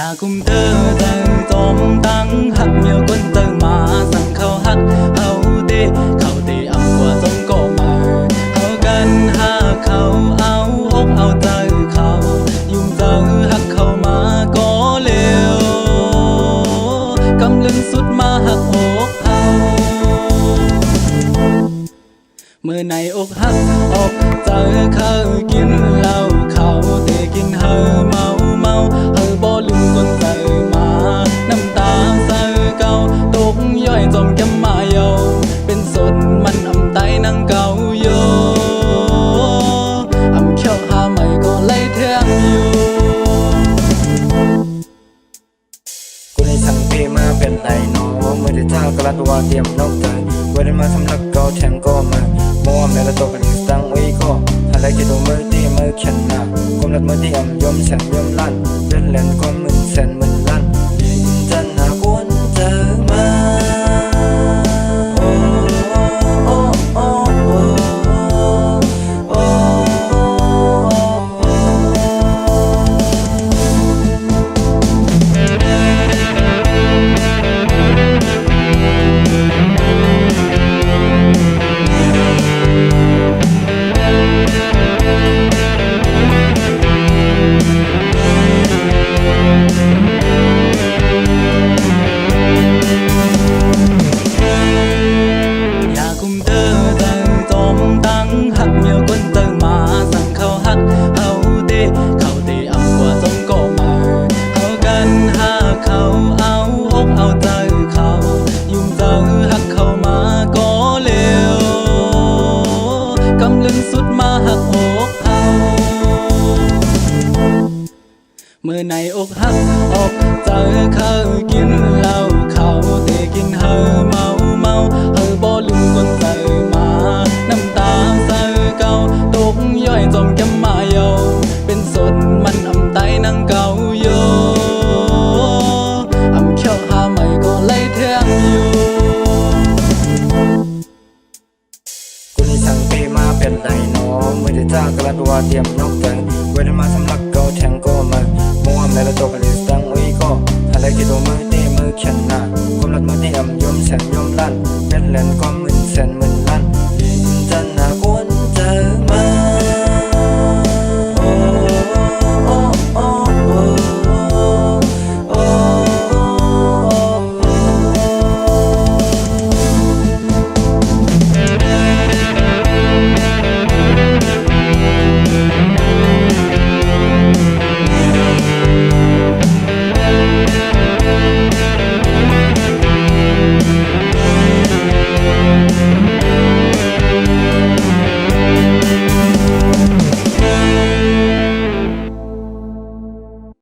าคุมเธอเธอจอมตั้งหักเมียวคนเธอมาสั่งเขาหักเอาเดเขาเดอำกว่าจงก็มาเขากันหาเขาเอาอกเอาใจเขายุ่งเจอหักเขามาก็เร็วกำลังสุดมาหักอกเอาเมื่อในอกหักออกเจอเขากินเหล้าเขาเตะกินเฮอเมาเฮอบ่ลืมคนเจอมาน้ำตาเจอเก่าตกย่อยจอมแก้มมาเยาเป็นสดมันอำไตนังเก่าโยอำเขียวหาใหม่ก็ไล่แทงอยู่กูได้สั่งเพมาเป็นไรเนาะเมื่อได้ท่ากระตัวเตรียมนกใจเวลามาสำลักเกาแทงก็มามัวแม่ละตัวกันตั้งไว้ก็อะไรจะดูมือที่มือแข็งหน้าก้มหลัดมือที่อ่ำยมแสนยมลั่นเล่นเล่นก็มึนแสนมึนลั่นยิงจันหากวนเจอมาโอ้โอ้โอ้โอ้โอ้หักเมียวคนเติมมาสั่งเขาหักเอาเดเขาเดอำกว่าจงก็มาเขากันหาเขาเอาอกเอาใจเขายุ่งเจอหักเขามาก็เร็วกำลังสุดมาหักอกเอาเมื่อในอกหักออกเจอเขากินเหล้าเขาเตะกินเฮอเมาเฮอบ่ลืมคนเติมมาน้ำตาเก่าตกย่อยจอมแก้มมาเยาเป็นสดมันอำไตนังเก่าโยอำเขียวหาใหม่ก็ไล่แทงอยู่กูได้สั่งเพมาเป็นไรเนาะเมื่อได้ท่ากระตัวเตรียมนกใจเวลามาสำลักเกาแทงก็มามัวแม่ละตัวกันตั้งไว้ก็อะไรจะดูมือที่มือแข็งหน้าก้มหลัดมือที่อ่ำยมแสนยมลั่นเล่นเล่นก็มึนแสนมึนลั่น